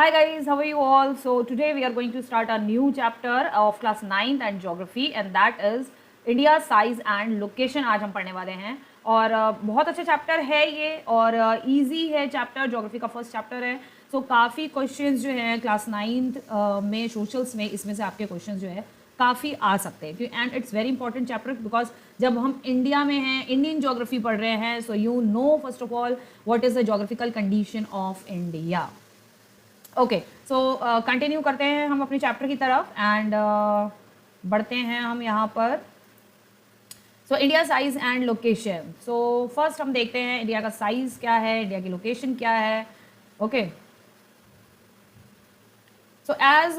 Hi guys, how are you all? So today we are going to start a new chapter of class 9th and geography and that is India size and location आज हम पढ़ने वाले हैं और बहुत अच्छा chapter है ये और इजी है चैप्टर ज्योग्राफी का फर्स्ट चैप्टर है सो काफ़ी क्वेश्चंस जो हैं क्लास 9th में सोशल्स में इसमें से आपके क्वेश्चंस जो है काफ़ी आ सकते हैं and it's very important chapter because जब हम इंडिया में हैं इंडियन ज्योग्राफी पढ़ रहे हैं so you know first of all what is the geographical condition of India. Okay so continue करते हैं हम अपने चैप्टर की तरफ एंड बढ़ते हैं हम यहाँ पर। So India size and location. So first हम देखते हैं इंडिया का साइज क्या है, इंडिया की लोकेशन क्या है। Okay so as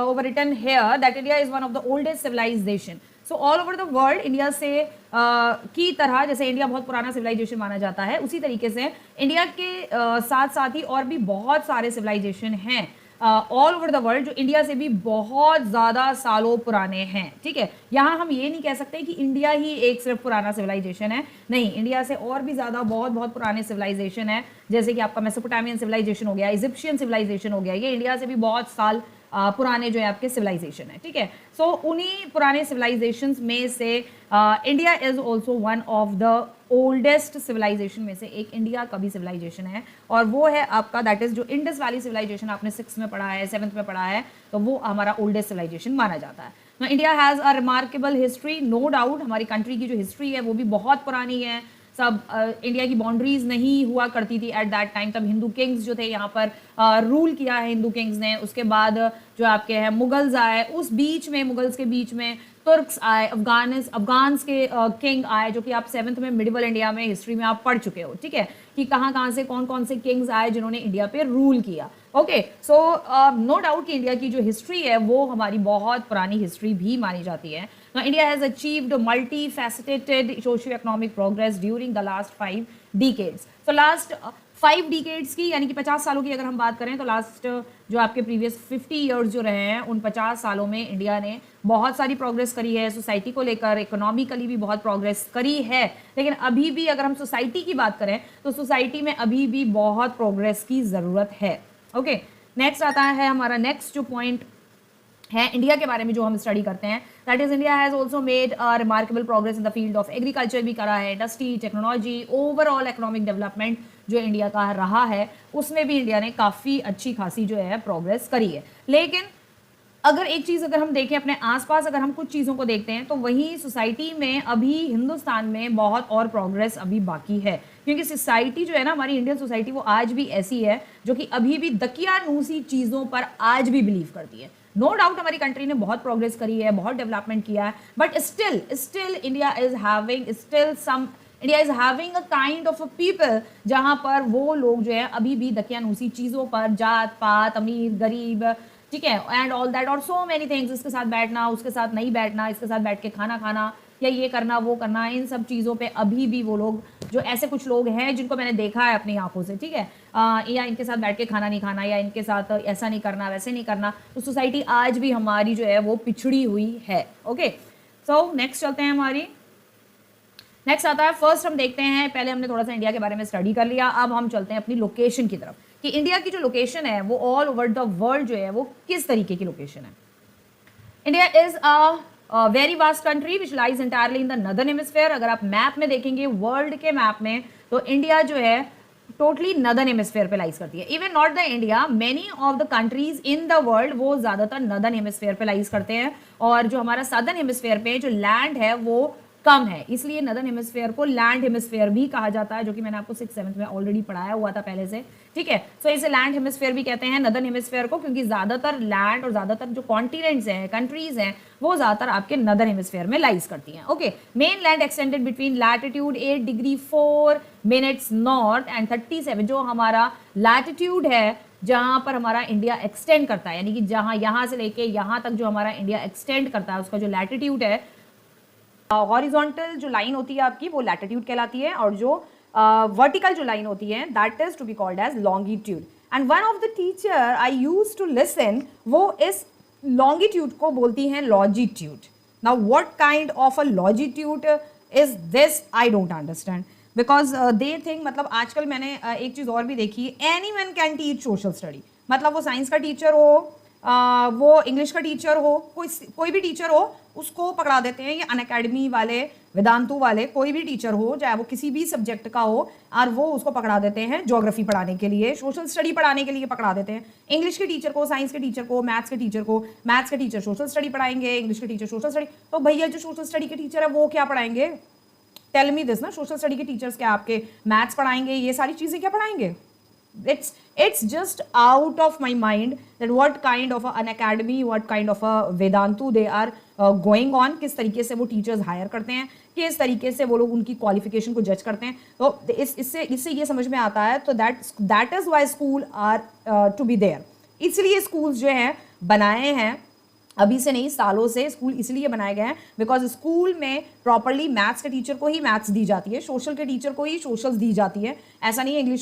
over written here that India is one of the oldest civilisation. So all over the world India से की तरह जैसे इंडिया बहुत पुराना सिविलाइजेशन माना जाता है उसी तरीके से इंडिया के साथ साथ ही और भी बहुत सारे सिविलाइजेशन हैं ऑल ओवर द वर्ल्ड जो इंडिया से भी बहुत ज़्यादा सालों पुराने हैं। ठीक है, यहाँ हम ये नहीं कह सकते कि इंडिया ही एक सिर्फ पुराना सिविलाइजेशन है, नहीं, इंडिया से और भी ज़्यादा बहुत बहुत पुराने सिविलाइजेशन है जैसे कि आपका मेसोपोटामियन सिविलाइजेशन हो गया, इजिप्शियन सिविलाइजेशन हो गया, ये इंडिया से भी बहुत साल पुराने जो है आपके सिविलाइजेशन है। ठीक है, सो उन्हीं पुराने सिविलाइजेशंस में से India is also one of the oldest civilisation में से एक इंडिया का भी सिविलाइजेशन है और वो है आपका दैट इज जो इंडस वैली सिविलाइजेशन आपने 6th में पढ़ा है 7th में पढ़ा है तो वो हमारा ओल्डेस्ट सिविलाइजेशन माना जाता है। India has a remarkable history, no doubt हमारी कंट्री की जो हिस्ट्री है वो भी बहुत पुरानी है। सब इंडिया की बाउंड्रीज नहीं हुआ करती थी एट दैट टाइम, तब हिंदू किंग्स जो थे यहाँ पर रूल किया है हिंदू किंग्स ने। उसके बाद जो आपके हैं मुगल्स आए, उस बीच में मुगल्स के बीच में तुर्क्स आए, अफगान्स के किंग आए जो कि आप 7th में मिडिवल इंडिया में हिस्ट्री में आप पढ़ चुके हो। ठीक है, कि कहाँ से कौन कौन से किंग्स आए जिन्होंने इंडिया पे रूल किया। ओके सो नो डाउट कि इंडिया की जो हिस्ट्री है वो हमारी बहुत पुरानी हिस्ट्री भी मानी जाती है। Now, India has achieved multifaceted socio-economic progress during the last 5 decades. So last 5 decades की यानी कि 50 सालों की अगर हम बात करें तो लास्ट जो आपके प्रीवियस 50 ईयर्स जो रहे हैं उन 50 सालों में इंडिया ने बहुत सारी प्रोग्रेस करी है, सोसाइटी को लेकर इकोनॉमिकली भी बहुत प्रोग्रेस करी है। लेकिन अभी भी अगर हम सोसाइटी की बात करें तो सोसाइटी में अभी भी बहुत प्रोग्रेस की ज़रूरत है। ओके, नेक्स्ट आता है हमारा नेक्स्ट जो पॉइंट है इंडिया के बारे में जो हम स्टडी करते हैं that is India has also made a remarkable progress in the field of agriculture भी करा है, industry, technology, overall economic development जो इंडिया का रहा है उसमें भी इंडिया ने काफ़ी अच्छी खासी जो है प्रोग्रेस करी है। लेकिन अगर एक चीज़ अगर हम देखें अपने आसपास अगर हम कुछ चीज़ों को देखते हैं तो वहीं सोसाइटी में अभी हिंदुस्तान में बहुत और प्रोग्रेस अभी बाकी है क्योंकि सोसाइटी जो है ना हमारी इंडियन सोसाइटी वो आज भी ऐसी है जो कि अभी भी दकियानूसी चीज़ों पर आज भी बिलीव करती है। नो डाउट हमारी कंट्री ने बहुत प्रोग्रेस करी है, बहुत डेवलपमेंट किया है, but still India is having a kind of a people जहाँ पर वो लोग जो है अभी भी दकियानूसी चीज़ों पर जात पात अमीर गरीब, ठीक है, एंड ऑल दैट और सो मैनी थिंग्स, इसके साथ बैठना उसके साथ नहीं बैठना, इसके साथ बैठ के खाना खाना या ये करना वो करना, इन सब चीज़ों पे अभी भी वो लोग जो ऐसे कुछ लोग हैं जिनको मैंने देखा है अपनी आंखों से, ठीक है, या इनके साथ बैठ के खाना नहीं खाना या इनके साथ ऐसा नहीं करना वैसे नहीं करना, तो सोसाइटी आज भी हमारी जो है वो पिछड़ी हुई है। ओके सो नेक्स्ट चलते हैं हमारी नेक्स्ट आता है फर्स्ट हम देखते हैं, पहले हमने थोड़ा सा इंडिया के बारे में स्टडी कर लिया, अब हम चलते हैं अपनी लोकेशन की तरफ कि इंडिया की जो लोकेशन है वो ऑल ओवर द वर्ल्ड जो है वो किस तरीके की लोकेशन है। India is a very vast country which lies entirely in the northern hemisphere. अगर आप मैप में देखेंगे वर्ल्ड के मैप में तो इंडिया जो है टोटली नदर्न हेमिस्फेयर पे लाइज करती है। Even not the India, many of the countries in the world वो ज़्यादातर नदर्न हेमिस्फेयर पे लाइज करते हैं और जो हमारा सदर्न हेमिस्फेयर पे जो लैंड है वो कम है, इसलिए नदर्न हेमिस्फेयर को लैंड हेमिस्फेयर भी कहा जाता है जो कि मैंने आपको 6th 7th में ऑलरेडी पढ़ाया हुआ था पहले से। ठीक है, सो इसे लैंड हेमिस्फेयर भी कहते हैं नदर्न हेमिस्फेयर को क्योंकि ज़्यादातर लैंड और ज़्यादातर जो कॉन्टिनेंट्स हैं कंट्रीज हैं वो ज़्यादातर आपके नदर्न हेमिस्फेयर में लाइज करती हैं। Okay, main land extended between latitude 8 degree 4 minutes north and 37 जो हमारा लैटिट्यूड है जहाँ पर हमारा इंडिया एक्सटेंड करता है, यानी कि जहाँ यहाँ से लेके यहाँ तक जो हमारा इंडिया एक्सटेंड करता है उसका जो लैटिट्यूड है, हॉरिजॉन्टल जो लाइन होती है आपकी वो लैटिट्यूड कहलाती है और जो वर्टिकल जो लाइन होती है that is to be called as longitude. And one of the teacher I use to listen वो इस लॉन्गिट्यूड को बोलती हैं longitude. Now what kind of a longitude is this I don't understand. Because they think, मतलब आजकल मैंने एक चीज़ और भी देखी, anyone can teach social study, मतलब वो साइंस का टीचर हो, वो इंग्लिश का टीचर हो, कोई भी टीचर हो, उसको पकड़ा देते हैं। ये अनअकैडमी वाले, वेदांतु वाले, कोई भी टीचर हो, चाहे वो किसी भी सब्जेक्ट का हो, और वो उसको पकड़ा देते हैं ज्योग्राफी पढ़ाने के लिए, सोशल स्टडी पढ़ाने के लिए पकड़ा देते हैं। इंग्लिश के टीचर को, साइंस के टीचर को, मैथ्स के टीचर को, मैथ्स के टीचर सोशल स्टडी पढ़ाएंगे, इंग्लिश के टीचर सोशल स्टडी। तो भैया जो सोशल स्टडी के टीचर है वो क्या पढ़ाएंगे? टेल मी दिस ना, सोशल स्टडी के टीचर्स क्या आपके मैथ्स पढ़ाएंगे, ये सारी चीजें क्या पढ़ाएंगे? It's just out of my mind that what kind of an academy, what kind of a Vedantu they are going on, किस तरीके से वो टीचर्स हायर करते हैं, किस तरीके से वो लोग उनकी क्वालिफिकेशन को जज करते हैं। तो इससे ये समझ में आता है। तो that is why school are to be there. इसलिए स्कूल्स जो हैं बनाए हैं, अभी से नहीं, सालों से स्कूल इसलिए बनाए गए हैं बिकॉज स्कूल में प्रॉपरली मैथ्स के टीचर को ही मैथ्स दी जाती है, सोशल के टीचर को ही सोशल दी जाती है। ऐसा नहीं है इंग्लिश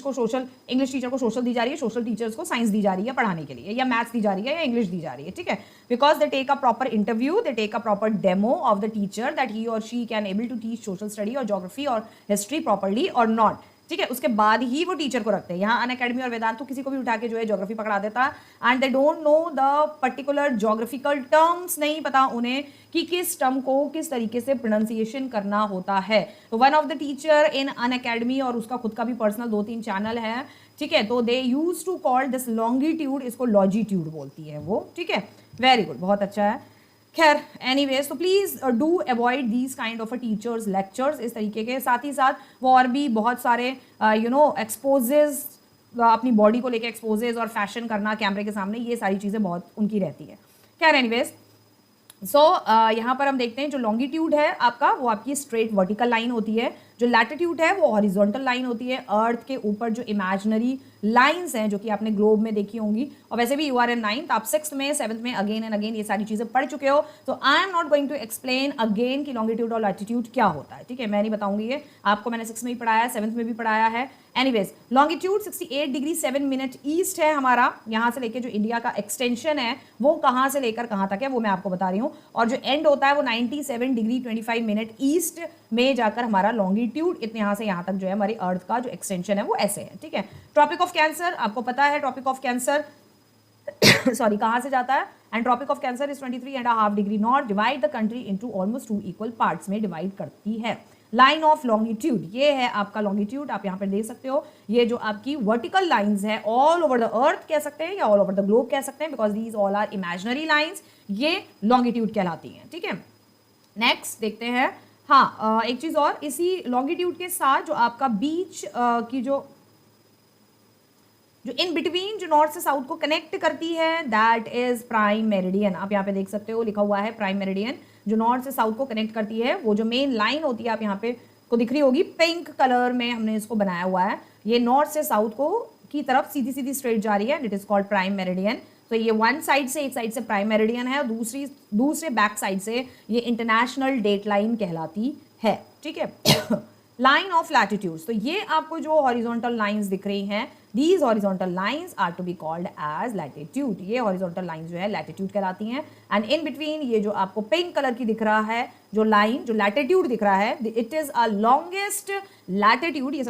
टीचर को सोशल दी जा रही है, सोशल टीचर्स को साइंस दी जा रही है पढ़ाने के लिए, या मैथ्स दी जा रही है, या इंग्लिश दी जा रही है, ठीक है। Because they take a proper interview, they take a proper demo of the teacher that he और she can able to teach social study और ज्योग्राफी और हिस्ट्री प्रॉपरली और नॉट, ठीक है। उसके बाद ही वो टीचर को रखते हैं। यहाँ अनअकैडमी और वेदांत तो किसी को भी उठा के जो है ज्योग्राफी पकड़ा देता है, and they don't know the particular geographical terms, नहीं पता उन्हें कि किस टर्म को किस तरीके से प्रोनाउंसिएशन करना होता है। तो one of the teacher in Unacademy, और उसका खुद का भी पर्सनल 2-3 चैनल है, ठीक है, तो they use to call this longitude, इसको लॉजिट्यूड बोलती है वो, ठीक है। वेरी गुड, बहुत अच्छा है। खैर एनीवेज, तो please do avoid these kind of a teachers lectures इस तरीके के। साथ ही साथ वो और भी बहुत सारे एक्सपोजेज, अपनी बॉडी को लेके एक्सपोजेज और फैशन करना कैमरे के सामने, ये सारी चीज़ें बहुत उनकी रहती है। खैर एनीवेज, यहाँ पर हम देखते हैं जो लॉन्गिट्यूड है आपका, वो आपकी स्ट्रेट वर्टिकल लाइन होती है। जो लैटिट्यूड है वो हॉरिजॉन्टल लाइन होती है। अर्थ के ऊपर जो इमेजिनरी लाइंस हैं, जो कि आपने ग्लोब में देखी होंगी, और वैसे भी यू आर इन 9th, आप 6th में 7th में अगेन एंड अगेन ये सारी चीजें पढ़ चुके हो। तो I am not going to explain again कि लॉन्गिट्यूड और लैटिट्यूड क्या होता है, ठीक है, मैं नहीं बताऊंगी ये, आपको मैंने 6th में भी पढ़ाया है, 7th में भी पढ़ाया है। Anyways, longitude 68 degree 7 minute east है हमारा। यहाँ से लेके जो इंडिया का एक्सटेंशन है वो कहाँ से लेकर कहाँ तक है वो मैं आपको बता रही हूँ, और जो एंड होता है वो 97 डिग्री 25 मिनट ईस्ट में जाकर हमारा लॉन्गिट्यूड, इतने यहाँ से यहाँ तक जो है हमारी अर्थ का जो एक्सटेंशन है वो ऐसे है, ठीक है। ट्रॉपिक ऑफ कैंसर, आपको पता है ट्रॉपिक ऑफ कैंसर सॉरी कहाँ से जाता है, and Tropic of Cancer is 23.5 degree north, divide the country into almost 2 equal parts में डिवाइड करती है। लाइन ऑफ लॉन्गिट्यूड, ये है आपका लॉन्गिट्यूड, आप यहाँ पर देख सकते हो। ये जो आपकी वर्टिकल लाइंस है ऑल ओवर द अर्थ कह सकते हैं, या ऑल ओवर द ग्लोब कह सकते हैं, because these all are imaginary lines, ये लॉन्गिट्यूड कहलाती हैं, ठीक है। नेक्स्ट देखते हैं, हाँ एक चीज और, इसी लॉन्गिट्यूड के साथ जो आपका बीच की जो इन बिटवीन जो नॉर्थ से साउथ को कनेक्ट करती है, दैट इज प्राइम मेरिडियन। आप यहाँ पे देख सकते हो लिखा हुआ है प्राइम मेरिडियन, जो नॉर्थ से साउथ को कनेक्ट करती है। वो जो मेन लाइन होती है, आप यहाँ पे को दिख रही होगी, पिंक कलर में हमने इसको बनाया हुआ है, ये नॉर्थ से साउथ को की तरफ सीधी सीधी स्ट्रेट जा रही है, it is called prime meridian. तो ये वन साइड से, एक साइड से प्राइम मेरिडियन है, और दूसरे बैक साइड से ये इंटरनेशनल डेट लाइन कहलाती है, ठीक है। लाइन ऑफ लैटिट्यूड्स, तो ये आपको जो हॉरिजॉन्टल लाइंस दिख रही हैं, these horizontal lines are to be called as latitude. ये हॉरिजॉन्टल लाइंस जो है लैटिट्यूड कहलाती हैं। एंड इन बिटवीन ये जो आपको पिंक कलर की दिख रहा है जो लाइन, जो लैटिट्यूड दिख रहा है, it is a longest latitude, ये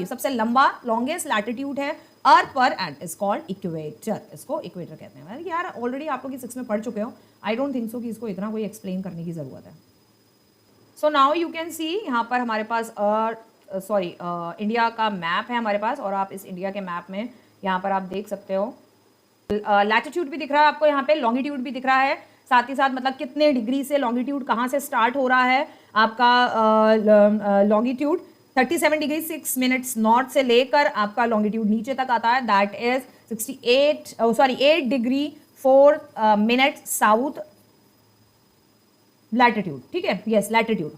सबसे लंबा लॉन्गेस्ट लैटिट्यूड है अर्थ पर, एंड इज कॉल्ड इक्वेटर। इसको इक्वेटर कहते हैं। यार ऑलरेडी आप लोग 6 में पढ़ चुके हो, आई डोंट थिंक सो कि इसको इतना कोई एक्सप्लेन करने की जरूरत है। So now you can see, यहाँ पर हमारे पास इंडिया का मैप है हमारे पास, और आप इस इंडिया के मैप में यहाँ पर आप देख सकते हो लैटिट्यूड भी दिख रहा है आपको, यहाँ पे लॉन्गिट्यूड भी दिख रहा है, साथ ही साथ मतलब कितने डिग्री से लॉन्गिट्यूड कहाँ से स्टार्ट हो रहा है आपका लॉन्गिट्यूड 37 डिग्री 6 मिनट्स नॉर्थ से लेकर आपका लॉन्गिट्यूड नीचे तक आता है, that is 8 degree 4 minute south latitude, ठीक है, यस लैटिट्यूड।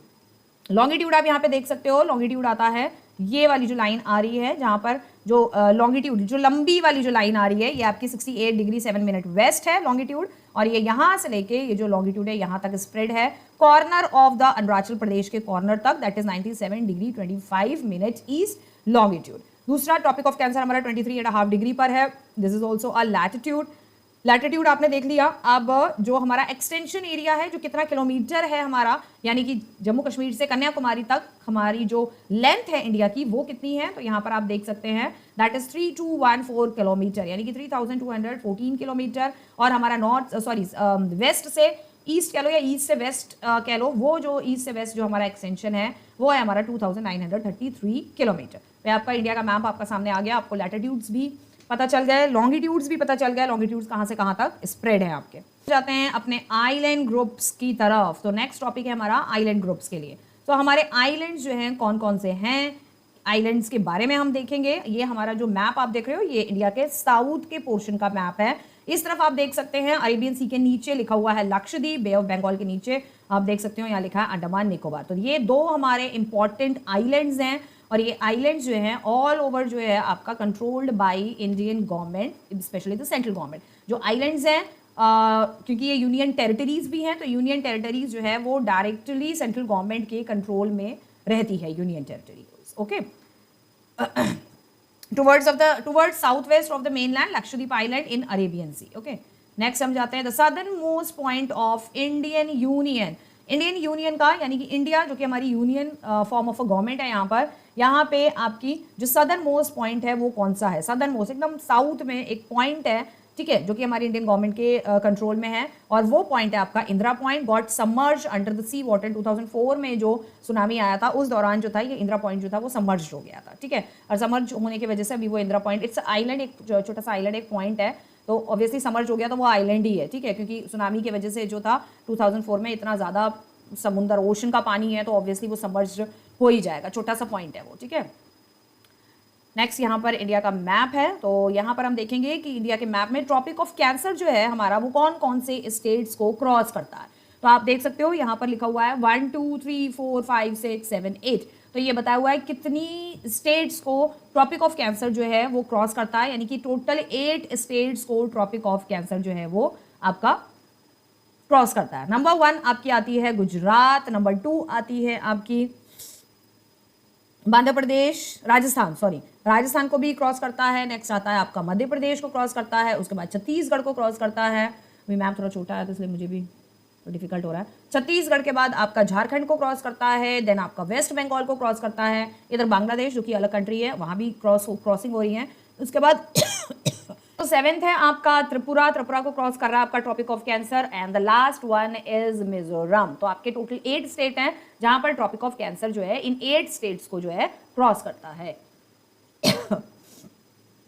लॉन्गिट्यूड आप यहाँ पे देख सकते हो, लॉन्गिट्यूड आता है ये वाली जो लाइन आ रही है, जहाँ पर जो लॉन्गिट्यूड जो लंबी वाली जो लाइन आ रही है, ये आपकी 68 डिग्री 7 मिनट वेस्ट है लॉन्गिट्यूड, और ये यहाँ से लेके ये जो लॉन्गिट्यूड है यहाँ तक स्प्रेड है corner of the Arunachal Pradesh के कॉर्नर तक, that is 97 degree 25 minute east longitude. दूसरा टॉपिक ऑफ कैंसर हमारा 23.5 डिग्री पर है, this is also a latitude. Latitude आपने देख लिया। अब जो हमारा एक्सटेंशन एरिया है, जो कितना किलोमीटर है हमारा, यानी कि जम्मू कश्मीर से कन्याकुमारी तक हमारी जो लेंथ है इंडिया की वो कितनी है, तो यहाँ पर आप देख सकते हैं दैट इज 3214 किलोमीटर, यानी कि 3214 किलोमीटर। और हमारा वेस्ट से ईस्ट कह लो या ईस्ट से वेस्ट कह लो, वो जो ईस्ट से वेस्ट जो हमारा एक्सटेंशन है वो है हमारा 2933 किलोमीटर। तो आपका इंडिया का मैप आपका सामने आ गया, आपको लैटिट्यूड्स भी पता चल गए, लॉन्गिट्यूड्स भी पता चल गए, लॉन्गिट्यूड्स कहाँ से कहाँ तक स्प्रेड है आपके। जाते हैं अपने आइलैंड ग्रुप्स की तरफ। तो नेक्स्ट टॉपिक है हमारा आइलैंड ग्रुप्स के लिए। तो हमारे आइलैंड्स जो हैं कौन कौन से हैं, आइलैंड्स के बारे में हम देखेंगे। ये हमारा जो मैप आप देख रहे हो ये इंडिया के साउथ के पोर्शन का मैप है। इस तरफ आप देख सकते हैं अरेबियन सी के नीचे लिखा हुआ है लक्षद्वीप, बे ऑफ बंगाल के नीचे आप देख सकते हो यहाँ लिखा है अंडमान निकोबार। तो ये दो हमारे इंपॉर्टेंट आइलैंड्स हैं और ये आइलैंड्स जो हैं ऑल ओवर जो है आपका controlled by Indian government, specially the central government. जो आइलैंड्स हैं क्योंकि ये यूनियन टेरिटरीज भी हैं, तो यूनियन टेरिटरीज जो है वो डायरेक्टली सेंट्रल गवर्नमेंट के कंट्रोल में रहती है union territory. Okay, towards southwest of the mainland Lakshadweep Island in Arabian Sea. Okay, next हम जाते हैं the southernmost point of Indian Union। Indian union का यानी कि इंडिया जो कि हमारी union form of a government है, यहाँ पे आपकी जो सदर्न मोस्ट पॉइंट है वो कौन सा है, सदर्न मोस्ट एकदम साउथ में एक पॉइंट है, ठीक है, जो कि हमारी इंडियन गवर्नमेंट के कंट्रोल में है और वो पॉइंट है आपका Indira point. Got submerge under the sea water 2004 में जो सुनामी आया था उस दौरान जो था ये इंदिरा पॉइंट जो था वो सबमर्ज हो गया था, ठीक है। और सबमर्ज होने की वजह से अभी वो इंदिरा पॉइंट, इट्स आइलैंड, एक छोटा सा आइलैंड, एक पॉइंट है, तो ऑब्वियसली सबमर्ज हो गया तो वो आइलैंड ही है, ठीक है, क्योंकि सुनामी की वजह से जो था 2004 में इतना ज़्यादा समुद्र ओशन का पानी है तो ऑब्वियसली वो सबमर्ज हो ही जाएगा, छोटा सा पॉइंट है वो, ठीक है। नेक्स्ट यहाँ पर इंडिया का मैप है, तो यहाँ पर हम देखेंगे कि इंडिया के मैप में ट्रॉपिक ऑफ कैंसर जो है हमारा वो कौन कौन से स्टेट्स को क्रॉस करता है। तो आप देख सकते हो यहाँ पर लिखा हुआ है 1 2 3 4 5 6 7 8, तो ये बताया हुआ है कितनी स्टेट्स को ट्रॉपिक ऑफ कैंसर जो है वो क्रॉस करता है, यानी कि टोटल 8 स्टेट्स को ट्रॉपिक ऑफ कैंसर जो है वो आपका क्रॉस करता है। नंबर 1 आपकी आती है गुजरात, नंबर 2 आती है आपकी मध्य प्रदेश, राजस्थान को भी क्रॉस करता है। नेक्स्ट आता है आपका मध्य प्रदेश को क्रॉस करता है, उसके बाद छत्तीसगढ़ को क्रॉस करता है। अभी मैप थोड़ा छोटा है तो इसलिए मुझे भी डिफिकल्ट हो रहा है। छत्तीसगढ़ के बाद आपका झारखंड को क्रॉस करता है, देन आपका वेस्ट बंगाल को क्रॉस करता है, इधर बांग्लादेश जो कि अलग कंट्री है वहाँ भी क्रॉसिंग हो रही है। उसके बाद तो 7th है आपका त्रिपुरा को क्रॉस कर रहा है आपका Tropic of Cancer, and the last one is Mizoram. तो आपके टोटल 8 स्टेट हैं जहां पर ट्रॉपिक ऑफ कैंसर जो है इन 8 स्टेट्स को जो है क्रॉस करता है।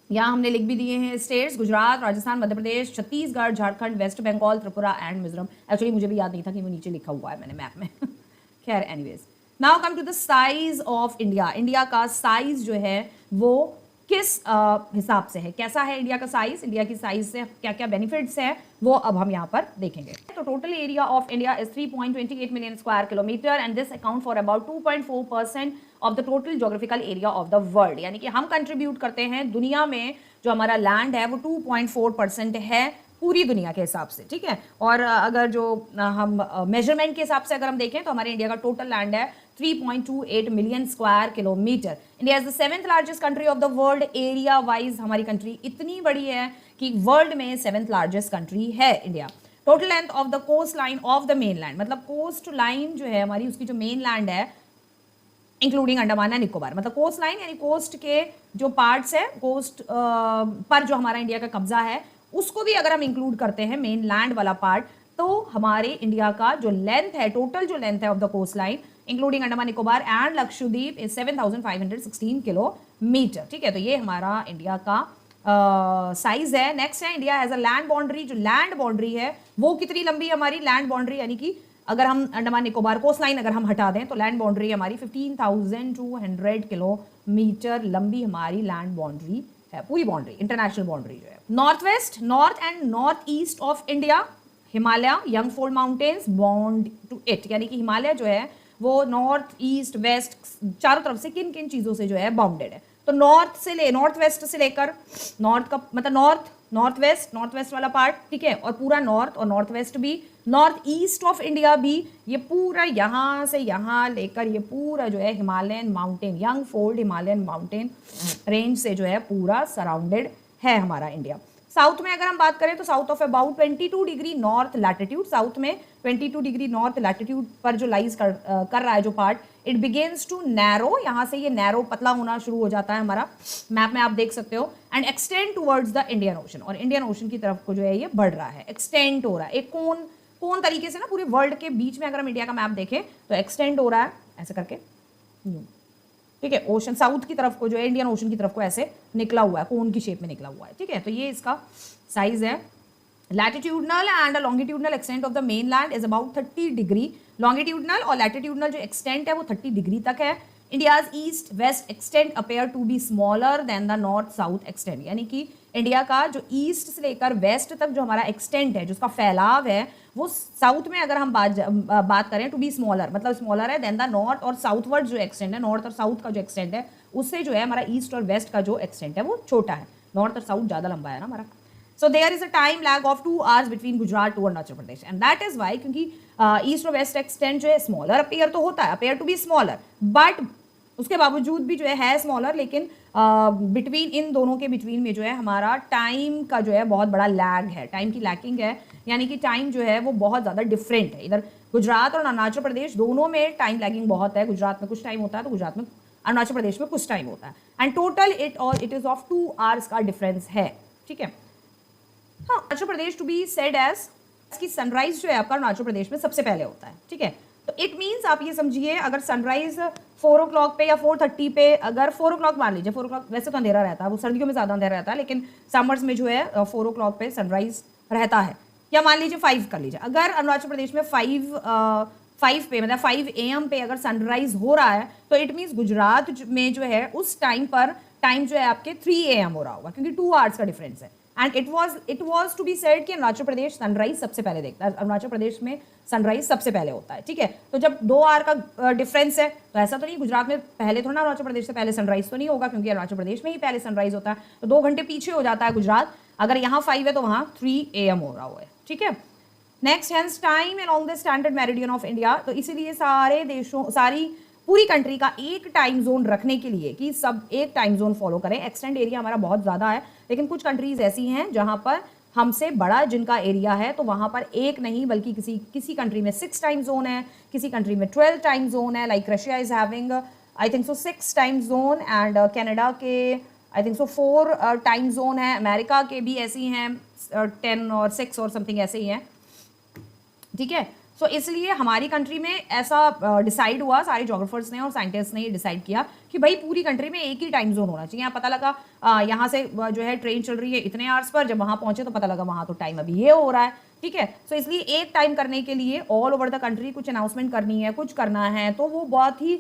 यहाँ हमने लिख भी दिए हैं states, Gujarat, Rajasthan, Madhya Pradesh, Chhattisgarh, Jharkhand, West Bengal, Tripura and Mizoram. Actually मुझे भी याद नहीं था कि वो नीचे लिखा हुआ है मैंने मैप में। खैर anyways, now come to the size of India. India का साइज जो है वो किस हिसाब से है, कैसा है इंडिया का साइज, इंडिया की साइज से क्या क्या बेनिफिट्स हैं वो अब हम यहाँ पर देखेंगे। तो total area of India is 3.28 million square kilometre and this account for about 2.4% of the total geographical area of the world, यानी कि हम कंट्रीब्यूट करते हैं दुनिया में जो हमारा लैंड है वो 2.4% है पूरी दुनिया के हिसाब से, ठीक है। और अगर जो हम मेजरमेंट के हिसाब से अगर हम देखें तो हमारे इंडिया का टोटल लैंड है 3.28 million square kilometre. India is the 7th largest country of the world. Area wise हमारी कंट्री इतनी बड़ी है कि वर्ल्ड में 7th लार्जेस्ट कंट्री है India. Total length of the coast line of the main land, मतलब coast line जो है हमारी उसकी जो मेन लैंड है इंक्लूडिंग अंडमान एंड निकोबार, मतलब कोस्ट लाइन यानी कोस्ट के जो पार्ट्स है, कोस्ट पर जो हमारा इंडिया का कब्जा है उसको भी अगर हम इंक्लूड करते हैं मेन लैंड वाला पार्ट, तो हमारे इंडिया का जो लेंथ है, टोटल जो लेंथ है of the coast line including Andaman Nicobar and Lakshadweep is 7,516 kilometre, ठीक है। तो ये हमारा इंडिया का साइज है। नेक्स्ट है India has a land boundary. जो लैंड बाउंड्री है वो कितनी लंबी हमारी लैंड बाउंड्री, यानी कि अगर हम अंडमान निकोबार कोस्ट लाइन अगर हम हटा दें तो लैंड बाउंड्री हमारी 15,200 किलोमीटर लंबी हमारी लैंड बाउंड्री है, पूरी बाउंड्री, इंटरनेशनल बाउंड्री जो है। North west, north and north east of India Himalaya young fold mountains bound to it, यानी कि हिमालय जो है वो नॉर्थ ईस्ट वेस्ट चारों तरफ से किन किन चीजों से जो है बाउंडेड है। तो नॉर्थ वेस्ट से लेकर नॉर्थ का मतलब नॉर्थ वेस्ट वाला पार्ट, ठीक है, और पूरा नॉर्थ और नॉर्थ वेस्ट भी, नॉर्थ ईस्ट ऑफ इंडिया भी, ये पूरा यहाँ से यहाँ लेकर ये पूरा जो है Himalayan mountain, young fold Himalayan mountain range से जो है पूरा सराउंडेड है हमारा इंडिया। साउथ में अगर हम बात करें तो south of about 22 degree north latitude, south में 22 डिग्री नॉर्थ लैटिट्यूड पर जो लाइज कर रहा है जो part, it begins to narrow, यहाँ से ये नैरो पतला होना शुरू हो जाता है हमारा, मैप में आप देख सकते हो, and extend towards the Indian ocean, और इंडियन ओशन की तरफ को जो है ये बढ़ रहा है, एक्सटेंड हो रहा है, एक कौन तरीके से ना पूरे वर्ल्ड के बीच में अगर हम इंडिया का मैप देखें तो एक्सटेंड हो रहा है ऐसे करके, ठीक है, ओशन साउथ की तरफ को जो है इंडियन ओशन की तरफ को ऐसे निकला हुआ है, कोन की शेप में निकला हुआ है, ठीक है। तो ये इसका साइज है। Latitudinal and longitudinal extent of the main land is about 30 degree, longitudinal और लैटिट्यूडनल जो एक्सटेंट है वो 30 डिग्री तक है। India's east west extent appear to be smaller than the north south extent, यानी कि इंडिया का जो ईस्ट से लेकर वेस्ट तक जो हमारा एक्सटेंट है, जो उसका फैलाव है, वो साउथ में अगर हम बात करें टू बी स्मॉलर, मतलब स्मॉलर है देन द नॉर्थ, और साउथवर्ड जो एक्सटेंट है, नॉर्थ और साउथ का जो एक्सटेंट है उससे जो है हमारा ईस्ट और वेस्ट का जो एक्सटेंट है वो छोटा है, नॉर्थ और साउथ ज़्यादा लंबा है ना हमारा। So there is a time lag of 2 hours between Gujarat to Arunachal Pradesh, and that is why, क्योंकि ईस्ट और वेस्ट एक्सटेंट जो है स्मॉलर अपेयर तो होता है, appear to be smaller, but उसके बावजूद भी जो है स्मॉलर, लेकिन बिटवीन इन दोनों के बिटवीन में जो है हमारा टाइम का जो है बहुत बड़ा लैग है, टाइम की लैकिंग है, यानी कि टाइम जो है वो बहुत ज़्यादा डिफरेंट है। इधर गुजरात और अरुणाचल प्रदेश दोनों में टाइम लैगिंग बहुत है, गुजरात में कुछ टाइम होता है तो गुजरात में अरुणाचल प्रदेश में कुछ टाइम होता है, and total it is of 2 hours का डिफरेंस है, ठीक है। हाँ, Arunachal Pradesh to be said as की सनराइज जो है आपका अरुणाचल प्रदेश में सबसे पहले होता है, ठीक है। तो इट मीन्स आप ये समझिए, अगर सनराइज 4 o'clock पे या 4:30 पे, अगर 4 o'clock मान लीजिए, 4 o'clock वैसे तो अंधेरा रहता है, वो सर्दियों में ज़्यादा अंधेरा रहता है, लेकिन समर्स में जो है 4 o'clock पे सनराइज रहता है, या मान लीजिए 5 कर लीजिए, अगर अरुणाचल प्रदेश में 5 पे मतलब 5 AM पे अगर सनराइज हो रहा है तो इट मीन्स गुजरात में जो है उस टाइम पर टाइम जो है आपके 3 AM हो रहा होगा, क्योंकि 2 hours का डिफरेंस है। And it was to be said कि अरुणाचल प्रदेश सनराइज सबसे पहले देखता है, अरुणाचल प्रदेश में सनराइज सबसे पहले होता है, ठीक है। तो जब 2 hour का डिफरेंस है तो ऐसा तो नहीं गुजरात में पहले थोड़ा ना अरुणाचल प्रदेश से पहले सनराइज तो नहीं होगा, क्योंकि अरुणाचल प्रदेश में ही पहले सनराइज होता है, तो 2 घंटे पीछे हो जाता है गुजरात, अगर यहाँ 5 है तो वहाँ 3 AM हो रहा हुआ है, ठीक है। Next hence time along the standard meridian of India, तो इसीलिए सारे देशों पूरी कंट्री का एक टाइम जोन रखने के लिए कि सब एक टाइम जोन फॉलो करें, एक्सटेंड एरिया हमारा बहुत ज़्यादा है, लेकिन कुछ कंट्रीज ऐसी हैं जहां पर हमसे बड़ा जिनका एरिया है, तो वहां पर एक नहीं बल्कि किसी कंट्री में 6 टाइम जोन है, किसी कंट्री में 12 टाइम जोन है, like Russia is having I think so 6 time zone, and Canada के I think so 4 time zone है, अमेरिका के भी ऐसी हैं 10 और 6 और समथिंग ऐसे ही हैं, ठीक है। सो इसलिए हमारी कंट्री में ऐसा डिसाइड हुआ, सारे जोग्राफर्स ने और साइंटिस्ट ने ये डिसाइड किया कि भाई पूरी कंट्री में एक ही टाइम जोन होना चाहिए। यहाँ पता लगा यहाँ से जो है ट्रेन चल रही है इतने आवर्स पर, जब वहाँ पहुँचे तो पता लगा वहाँ तो टाइम अभी ये हो रहा है, ठीक है। सो इसलिए एक टाइम करने के लिए ऑल ओवर द कंट्री कुछ अनाउंसमेंट करनी है, कुछ करना है, तो वो बहुत ही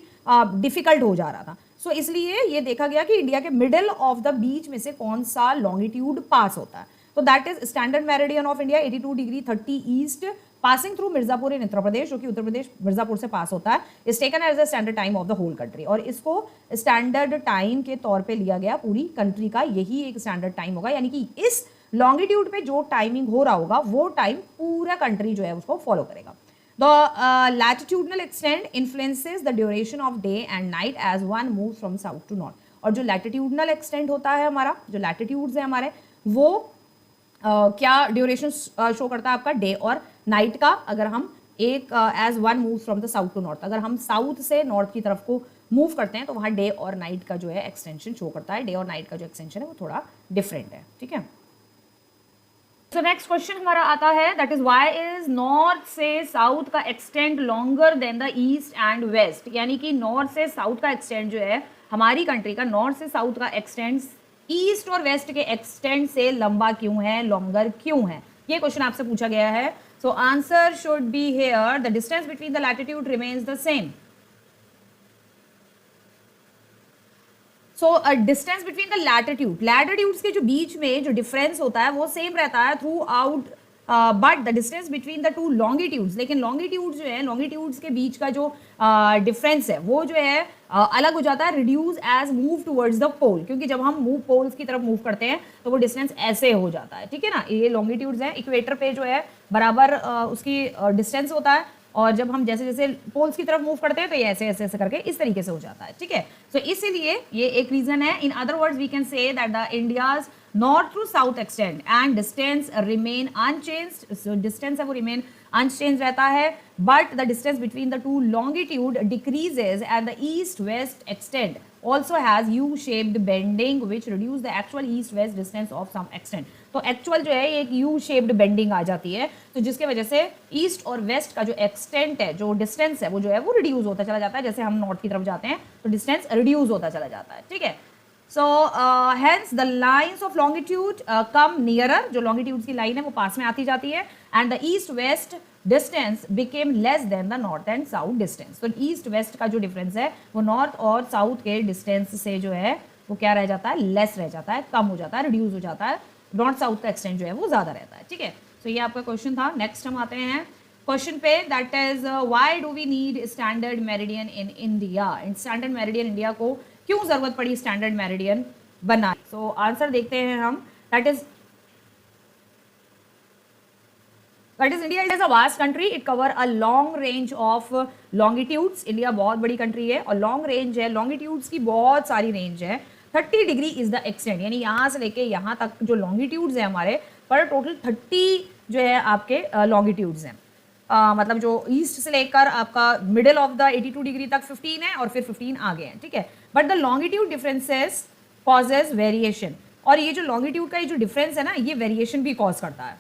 डिफिकल्ट हो जा रहा था। सो इसलिए ये देखा गया कि इंडिया के मिडिल ऑफ द बीच में से कौन सा लॉन्गिट्यूड पास होता है, तो that is standard meridian of India 82 degree 30 east passing through Mirzapur in Uttar Pradesh, जो कि उत्तर प्रदेश मिर्जापुर से पास होता है, is taken as the standard time of the whole country, और इसको स्टैंडर्ड टाइम के तौर पे लिया गया, पूरी कंट्री का यही एक स्टैंडर्ड टाइम होगा, यानी कि इस लॉन्गिट्यूड पे जो टाइमिंग हो रहा होगा वो टाइम पूरा कंट्री जो है उसको फॉलो करेगा। The latitudinal extent influences the duration of day and night as one move from south to north, और जो लैटिट्यूडनल एक्सटेंट होता है हमारा, जो लैटिट्यूड्स है हमारे, वो क्या ड्यूरेशन शो करता है आपका डे और नाइट का, अगर हम एक as one move from the south to north, अगर हम साउथ से नॉर्थ की तरफ को मूव करते हैं तो वहाँ डे और नाइट का जो है एक्सटेंशन शो करता है, डे और नाइट का जो एक्सटेंशन है वो थोड़ा डिफरेंट है, ठीक है। सो नेक्स्ट क्वेश्चन हमारा आता है, that is why is north से साउथ का extend longer than the east and west, यानी कि नॉर्थ से साउथ का एक्सटेंड जो है हमारी कंट्री का, नॉर्थ से साउथ का एक्सटेंड ईस्ट और वेस्ट के एक्सटेंड से लंबा क्यों है, लॉन्गर क्यों है, ये क्वेश्चन आपसे पूछा गया है। So answer should be here, the distance between the latitude remains the same. So distance between the latitudes के जो बीच में जो डिफरेंस होता है वो सेम रहता है through out, but the distance between the to longitudes, लेकिन लॉन्गिट्यूड्स जो है, लॉन्गिट्यूड्स के बीच का जो डिफरेंस है वो जो है अलग हो जाता है, reduce as move towards the pole, क्योंकि जब हम पोल्स की तरफ मूव करते हैं तो वो डिस्टेंस ऐसे हो जाता है, ठीक है ना। ये लॉन्गिट्यूड्स हैं, इक्वेटर पे जो है बराबर उसकी डिस्टेंस होता है, और जब हम जैसे जैसे पोल्स की तरफ मूव करते हैं तो ये ऐसे ऐसे ऐसे करके इस तरीके से हो जाता है, ठीक है। सो इसीलिए ये एक रीजन है। In other words we can say that the India's north to south extend and distance remain unchanged, so distance है वो रिमेन अनचेंज रहता है, but the distance between the two longitude decreases and the east west extend also has U-shaped bending which reduce the actual east-west distance of some extent. तो actual जो है एक U-shaped bending आ जाती है, तो जिसके वजह से ईस्ट और वेस्ट का जो एक्सटेंट है, जो डिस्टेंस है वो जो है वो रिड्यूस होता चला जाता है. जैसे हम नॉर्थ की तरफ जाते हैं तो डिस्टेंस रिड्यूस होता चला जाता है. ठीक है. So hence the lines of longitude come nearer, जो लॉन्गिट्यूड की लाइन है वो पास में आती जाती है, and the east waste distance became less than the north and south distance. तो ईस्ट वेस्ट का जो डिफरेंस है वो नॉर्थ और साउथ के डिस्टेंस से जो है वो क्या रह जाता है, लेस रह जाता है, कम हो जाता है, रिड्यूस हो जाता है. नॉर्थ साउथ का एक्सटेंट जो है वो ज्यादा रहता है. ठीक है. सो ये आपका क्वेश्चन था. नेक्स्ट हम आते हैं क्वेश्चन पे, that is why do we need standard meridian in India. Standard meridian India को क्यों जरूरत पड़ी स्टैंडर्ड मेरिडियन बनाने. सो आंसर देखते हैं हम. That is India is a vast country. It cover a long range of longitudes. India बहुत बड़ी कंट्री है और लॉन्ग रेंज है, लॉन्गिट्यूड्स की बहुत सारी रेंज है. 30 डिग्री इज द एक्सटेंट, यानी यहाँ से लेके यहाँ तक जो लॉन्गिट्यूड्स है हमारे पर टोटल 30 जो है आपके लॉन्गिट्यूड्स हैं. मतलब जो ईस्ट से लेकर आपका मिडिल ऑफ द 82 डिग्री तक 15 है और फिर 15 आगे हैं. ठीक है. But the longitude differences causes variation, और ये जो लॉन्गिट्यूड का ये जो डिफरेंस है ना, ये वेरिएशन भी कॉज करता है.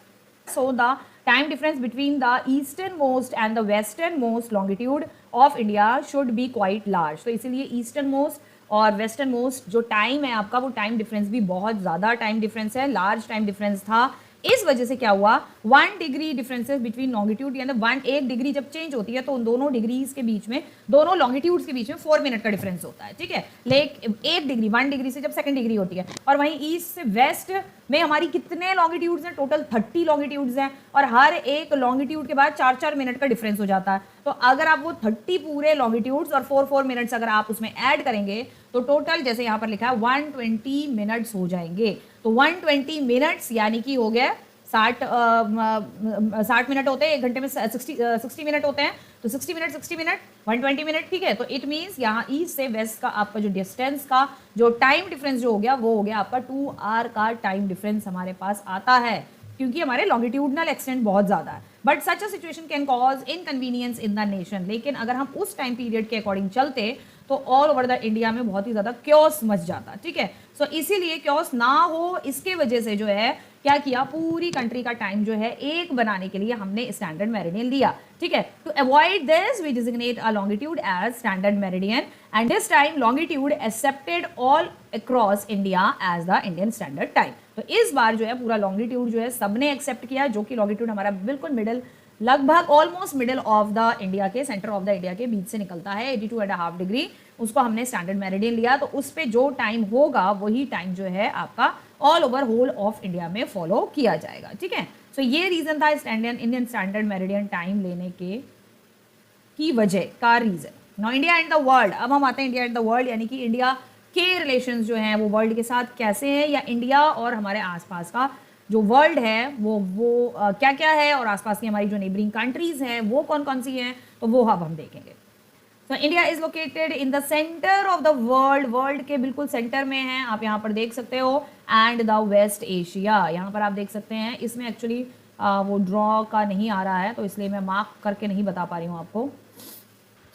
So the time difference between the easternmost and the westernmost longitude of India should be quite large. तो इसीलिए easternmost और westernmost जो टाइम है आपका वो टाइम डिफरेंस भी बहुत ज़्यादा टाइम डिफरेंस है, लार्ज टाइम डिफरेंस था. इस वजह से क्या हुआ, 1 डिग्री डिफरेंसेस बिटवीन लॉन्गिट्यूड, यानी 1 डिग्री जब चेंज होती है तो उन दोनों डिग्रीज के बीच में, दोनों लॉन्गिट्यूड्स के बीच में 4 मिनट का डिफरेंस होता है. ठीक है. लेकिन 1 डिग्री 1 डिग्री से जब 2nd डिग्री होती है, और वहीं ईस्ट से वेस्ट में हमारी कितने लॉन्गिट्यूड्स हैं, टोटल 30 लॉन्गिट्यूड्स हैं, और हर एक लॉन्गिट्यूड के बाद 4-4 मिनट का डिफरेंस हो जाता है. तो अगर आप वो 30 पूरे लॉन्गिट्यूड्स और 4-4 मिनट्स अगर आप उसमें ऐड करेंगे तो टोटल जैसे यहाँ पर लिखा है 120 मिनट्स हो जाएंगे. तो 120 मिनट्स यानी कि हो गया 60 मिनट होते हैं एक घंटे में, 60 मिनट होते हैं, तो 60 मिनट 120 मिनट. ठीक है. तो इट मीन्स यहाँ ईस्ट से वेस्ट का आपका जो डिस्टेंस का जो टाइम डिफरेंस जो हो गया वो हो गया आपका 2 आवर का टाइम डिफरेंस हमारे पास आता है, क्योंकि हमारे लॉन्गिट्यूडनल एक्सटेंट बहुत ज़्यादा है. But such a situation can cause inconvenience in the nation. लेकिन अगर हम उस टाइम पीरियड के अकॉर्डिंग चलते तो ऑल ओवर द इंडिया में बहुत ही ज़्यादा क्योस मच जाता. ठीक है. सो इसीलिए क्योस ना हो इसके वजह से जो है क्या किया, पूरी कंट्री का टाइम जो है एक बनाने के लिए हमने स्टैंडर्ड मेरिडियन लिया. ठीक है. To avoid this we designate a longitude as standard meridian, and this time longitude accepted all across India as the Indian standard time. तो इस बार जो है पूरा लॉन्गिट्यूड जो है सबने एक्सेप्ट किया, जो कि लॉन्गिट्यूड हमारा बिल्कुल मिडिल, लगभग almost middle of the India के, सेंटर ऑफ द इंडिया के बीच से निकलता है 82.5 डिग्री, उसको हमने स्टैंडर्ड मेरिडियन लिया. तो उस पर जो टाइम होगा वही टाइम जो है आपका all over whole of India में फॉलो किया जाएगा. ठीक है. सो ये रीजन था इंडियन स्टैंडर्ड मेरिडियन टाइम लेने के की वजह का reason. Now India and the world. अब हम आते हैं इंडिया एंड द वर्ल्ड, यानी कि इंडिया के रिलेशंस जो हैं वो वर्ल्ड के साथ कैसे हैं, या इंडिया और हमारे आसपास का जो वर्ल्ड है वो क्या क्या है, और आसपास की हमारी जो नेबरिंग कंट्रीज हैं वो कौन कौन सी हैं, तो वो अब हम देखेंगे. तो India is located in the centre of the world, world के बिल्कुल सेंटर में है, आप यहाँ पर देख सकते हो, एंड द वेस्ट एशिया. यहाँ पर आप देख सकते हैं, इसमें एक्चुअली वो ड्रॉ का नहीं आ रहा है तो इसलिए मैं मार्क करके नहीं बता पा रही हूँ आपको.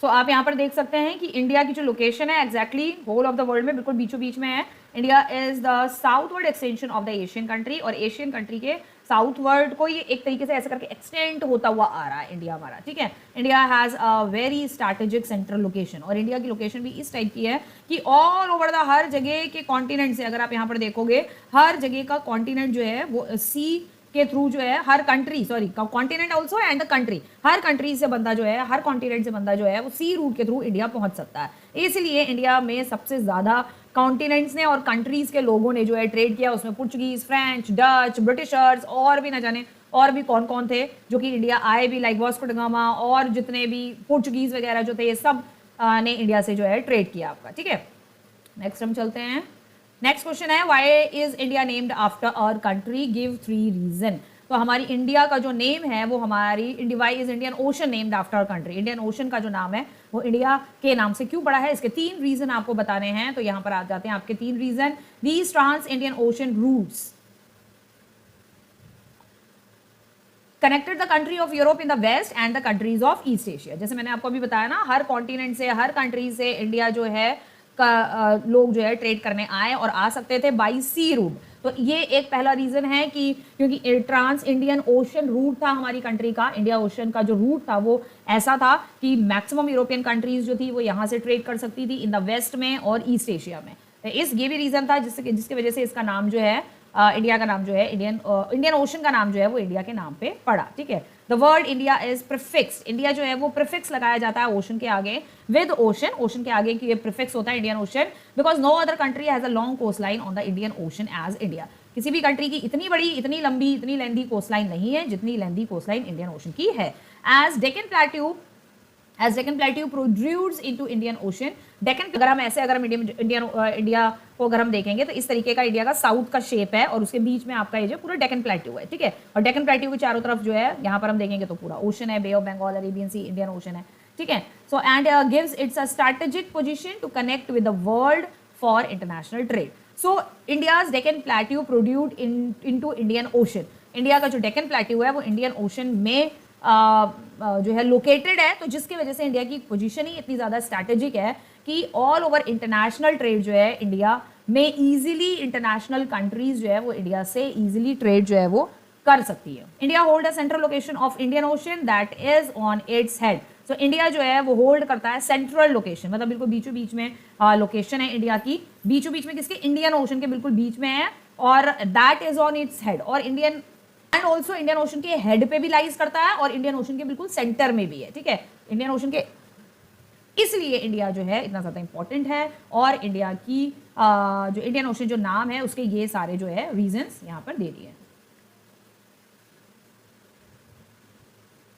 सो आप यहाँ पर देख सकते हैं कि इंडिया की जो लोकेशन है exactly whole of the world में बिल्कुल बीचों बीच में है. India is the southward extension of the Asian country, और एशियन कंट्री के साउथवर्ड को ये एक तरीके से ऐसे करके एक्सटेंड होता हुआ आ रहा है इंडिया हमारा. ठीक है. India has a very strategic central location, और इंडिया की लोकेशन भी इस टाइप की है कि ऑल ओवर द हर जगह के कॉन्टिनेंट से, अगर आप यहाँ पर देखोगे हर जगह का कॉन्टिनेंट जो है वो सी के थ्रू जो है, हर country, sorry continent also and the country, हर कंट्री से बंदा जो है, हर कॉन्टिनेंट से बंदा जो है वो सी रूट के थ्रू इंडिया पहुंच सकता है. इसलिए इंडिया में सबसे ज़्यादा कॉन्टिनेंट्स ने और कंट्रीज के लोगों ने जो है ट्रेड किया, उसमें पुर्तगीज, फ्रेंच, डच, ब्रिटिशर्स और भी न जाने और भी कौन कौन थे जो कि इंडिया आए भी, लाइक वास्को ड गामा और जितने भी पुर्तगीज वगैरह जो थे ये सब ने इंडिया से जो है ट्रेड किया आपका. ठीक है. नेक्स्ट हम चलते हैं. नेक्स्ट क्वेश्चन है, why is India named after our country, give 3 reason. तो हमारी इंडिया का जो नेम है वो हमारी इंडिवाई is Indian ocean named after country. Indian ocean का जो नाम है वो इंडिया के नाम से क्यों पड़ा है, इसके 3 रीजन आपको बताने हैं। तो यहाँ पर आ जाते हैं आपके 3 reason. These trans Indian ocean routes connected the country of Europe in the west and the countries of east Asia. जैसे मैंने आपको अभी बताया ना, हर कॉन्टिनेंट से, हर कंट्री से इंडिया जो है लोग जो है ट्रेड करने आए और आ सकते थे बाई सी रूट। तो ये एक पहला रीजन है कि क्योंकि ट्रांस इंडियन ओशन रूट था हमारी कंट्री का, इंडिया ओशन का जो रूट था वो ऐसा था कि मैक्सिमम यूरोपियन कंट्रीज जो थी वो यहाँ से ट्रेड कर सकती थी इन द वेस्ट में और ईस्ट एशिया में। ये भी रीजन था जिसकी वजह से इसका नाम जो है इंडिया का नाम जो है इंडियन ओशन का नाम जो है वो इंडिया के नाम पे पड़ा। ठीक है, the word India is prefix. India जो है वो प्रीफिक्स लगाया जाता है ओशन के आगे विद ओशन, ओशन के आगे की ये प्रीफिक्स होता है Indian ocean, because no other country has a long coast line on the Indian ocean as India. किसी भी कंट्री की इतनी बड़ी, इतनी लंबी, इतनी लेंदी कोस्ट लाइन नहीं है जितनी lengthy coast line Indian ocean की है। As Deccan plateau produce into Indian ocean. Deccan अगर हम इंडिया को अगर हम देखेंगे तो इस तरीके का इंडिया का साउथ का शेप है और उसके बीच में आपका ये जो पूरा डेक्कन प्लेट्यू है। ठीक है, और डेक्कन प्लेट्यू के चारों तरफ जो है यहाँ पर हम देखेंगे तो पूरा ओशन है, bay of Bengal, Arabian sea, Indian ocean है। ठीक है, so and gives its a strategic position to connect with the world for international trade. So India's Deccan plateau produced into Indian ocean. India का जो डेक्कन प्लेट्यू है वो Indian ocean में जो है लोकेटेड है, तो जिसकी वजह से इंडिया की पोजीशन ही इतनी ज़्यादा स्ट्रैटेजिक है कि ऑल ओवर इंटरनेशनल ट्रेड जो है इंडिया में इजीली, इंटरनेशनल कंट्रीज जो है वो इंडिया से इजीली ट्रेड जो है वो कर सकती है। India hold a central location of Indian ocean that is on its head. So India जो है वो होल्ड करता है सेंट्रल लोकेशन, मतलब बिल्कुल बीचों बीच में लोकेशन है इंडिया की, बीचों बीच में किसके, इंडियन ओशन के बिल्कुल बीच में है, और that is on its head. और Indian and also Indian ocean के हेड पे भी लाइज करता है और इंडियन ओशन के बिल्कुल सेंटर में भी है। ठीक है, इंडियन ओशन के, इसलिए इंडिया जो है इतना ज्यादा इंपॉर्टेंट है और इंडिया की जो इंडियन ओशन जो नाम है उसके ये सारे जो है रीजंस यहां पर दे दिए।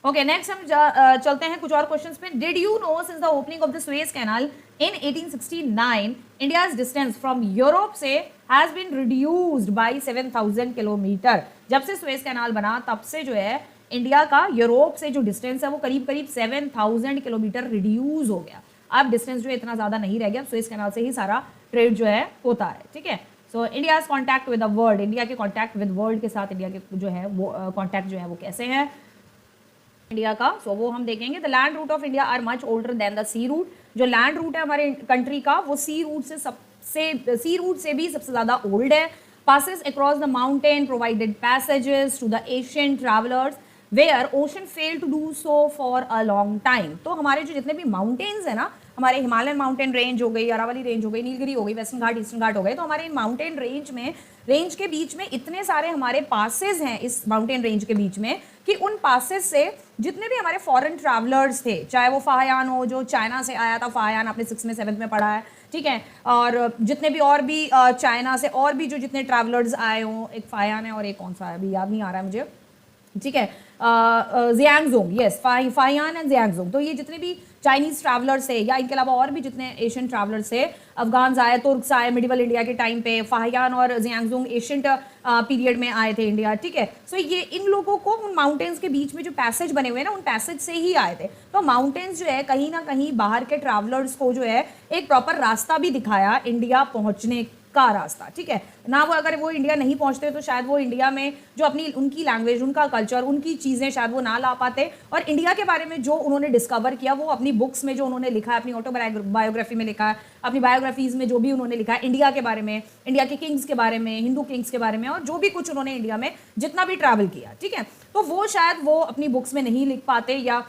ओके, नेक्स्ट हम चलते हैं कुछ और क्वेश्चंस पे। Did you know since the opening of the Suez canal in 1869 India's distance from Europe से has been reduced by 7000 kilometre. जब से सुएज कैनाल बना तब से जो है इंडिया का यूरोप से जो डिस्टेंस है वो करीब करीब 7000 किलोमीटर रिड्यूस हो गया। अब डिस्टेंस जो है इतना ज्यादा नहीं रह गया, सुएज कैनाल से ही सारा ट्रेड जो है होता है। ठीक है, so India contact with the world, India के कॉन्टैक्ट विद वर्ल्ड के साथ इंडिया के जो है वो कॉन्टैक्ट जो है वो कैसे हैं इंडिया का, सो वो हम देखेंगे। The land route of India are much older than the sea route. जो लैंड रूट है हमारे कंट्री का वो सी रूट से भी सबसे ज्यादा ओल्ड है। passes across the mountain provided passages to the ancient travelers where ocean failed to do so for a long time। तो हमारे जो जितने भी माउंटेन्स है ना, हमारे हिमालयन माउंटेन रेंज हो गई, अरावली रेंज हो गई, नीलगिरी हो गई, वेस्टर्न घाट, ईस्टर्न घाट हो गए, तो हमारे माउंटेन रेंज के बीच में इतने सारे हमारे पासेस हैं इस माउंटेन रेंज के बीच में कि उन पासेस से जितने भी हमारे फॉरेन ट्रैवलर्स थे, चाहे वो फाहयान हो जो चाइना से आया था, फाहयान आपने 6th में 7th में पढ़ा है, ठीक है, और जितने भी और भी चाइना से और भी जो जितने ट्रैवलर्स आए हों, एक फाहयान है और एक कौन सा है अभी याद नहीं आ रहा है मुझे, ठीक है, ज़ियांगज़ोंग, यस, फाहियान एंड ज़ियांगज़ोंग। तो ये जितने भी चाइनीज़ ट्रैवलर्स थे या इनके अलावा और भी जितने एशियन ट्रैवलर्स थे, अफगान्स आए, तुर्क्स आए मिडिवल इंडिया के टाइम पे, फाहियान और ज़ियांगज़ोंग एशियंट पीरियड में आए थे इंडिया, ठीक है। सो ये इन लोगों को उन माउंटेन्स के बीच में जो पैसेज बने हुए हैं ना, उन पैसेज से ही आए थे। तो माउंटेन्स जो है कहीं ना कहीं बाहर के ट्रैवलर्स को जो है एक प्रॉपर रास्ता भी दिखाया, इंडिया पहुँचने का रास्ता, ठीक है ना। वो अगर वो इंडिया नहीं पहुंचते तो शायद वो इंडिया में जो अपनी उनकी लैंग्वेज, उनका कल्चर, उनकी चीज़ें शायद वो ना ला पाते, और इंडिया के बारे में जो उन्होंने डिस्कवर किया वो अपनी बुक्स में जो उन्होंने लिखा है, अपनी ऑटोबायोग्राफी में लिखा है, अपनी बायोग्राफीज में जो भी उन्होंने लिखा है इंडिया के बारे में, इंडिया के किंग्स के बारे में, हिंदू किंग्स के बारे में, और जो भी कुछ उन्होंने इंडिया में जितना भी ट्रैवल किया, ठीक है, तो वो शायद वो अपनी बुक्स में नहीं लिख पाते, या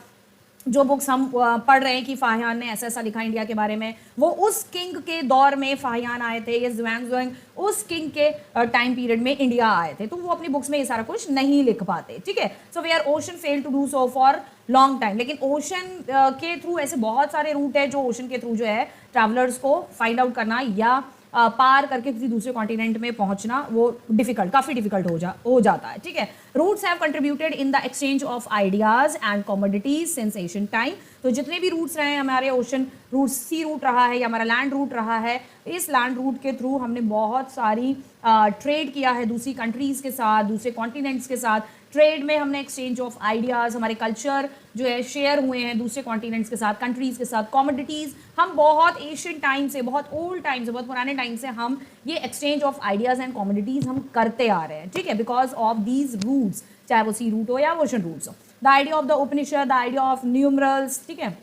जो बुक्स हम पढ़ रहे हैं कि फाहियान ने ऐसा ऐसा लिखा इंडिया के बारे में, वो उस किंग के दौर में फाहियान आए थे, या ज़ुआंगज़ोंग उस किंग के टाइम पीरियड में इंडिया आए थे, तो वो अपनी बुक्स में ये सारा कुछ नहीं लिख पाते, ठीक है। So we are ocean fail to do so for long time. लेकिन ओशन के थ्रू ऐसे बहुत सारे रूट है जो ओशन के थ्रू जो है ट्रैवलर्स को फाइंड आउट करना या पार करके किसी दूसरे कॉन्टिनेंट में पहुंचना वो काफ़ी डिफिकल्ट हो जाता है, ठीक है। Routes have contributed in the exchange of ideas and commodities since ancient time. तो जितने भी रूट्स रहे हैं हमारे, ओशन रूट, सी रूट रहा है या हमारा लैंड रूट रहा है, इस लैंड रूट के थ्रू हमने बहुत सारी ट्रेड किया है दूसरी कंट्रीज़ के साथ, दूसरे कॉन्टिनेंट्स के साथ। ट्रेड में हमने एक्सचेंज ऑफ आइडियाज़, हमारे कल्चर जो है शेयर हुए हैं दूसरे कॉन्टिनेंट्स के साथ, कंट्रीज़ के साथ। कॉमोडिटीज़ हम बहुत एशियन टाइम से, बहुत ओल्ड टाइम से, बहुत पुराने टाइम से हम ये exchange of ideas and commodities हम करते आ रहे हैं, ठीक है, बिकॉज ऑफ दीज रूट्स, चाहे वो सी रूट हो या ओशन रूट्स हो। The idea of the Upanishad, the idea of numerals, ठीक है,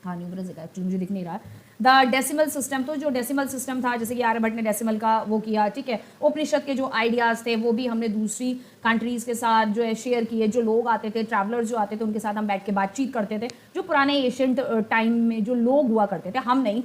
हाँ न्यूमरल्स एक्चुअली मुझे दिख नहीं रहा है। द डेसिमल सिस्टम, तो जो डेसिमल सिस्टम था, जैसे कि आर्यभट्ट ने डेसिमल का वो किया, ठीक है। उपनिषद के जो आइडियाज़ थे वो भी हमने दूसरी कंट्रीज़ के साथ जो है शेयर किए। जो लोग आते थे, ट्रैवलर्स जो आते थे, उनके साथ हम बैठ के बातचीत करते थे। जो पुराने एशियंट टाइम में जो लोग हुआ करते थे, हम नहीं,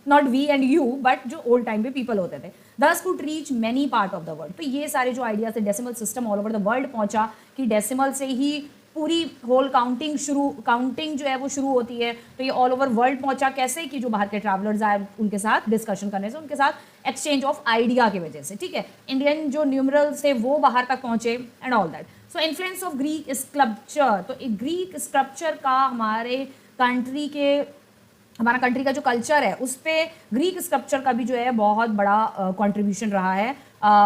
not we and you, but जो ओल्ड टाइम पे पीपल होते थे, these could reach many part of the world. तो ये सारे जो आइडियाज़ थे, decimal system all over the world पहुंचा कि डेसिमल से ही पूरी होल काउंटिंग जो है वो शुरू होती है। तो ये ऑल ओवर वर्ल्ड पहुंचा कैसे, कि जो बाहर के ट्रैवलर्स आए उनके साथ डिस्कशन करने से, उनके साथ एक्सचेंज ऑफ आइडिया की वजह से, ठीक है। इंडियन जो न्यूमरल्स थे वो बाहर तक पहुंचे and all that. So influence of Greek sculpture, तो ग्रीक स्कल्पचर का हमारे कंट्री के, हमारा कंट्री का जो कल्चर है उस पर ग्रीक स्कल्पचर का भी जो है बहुत बड़ा कंट्रीब्यूशन रहा है,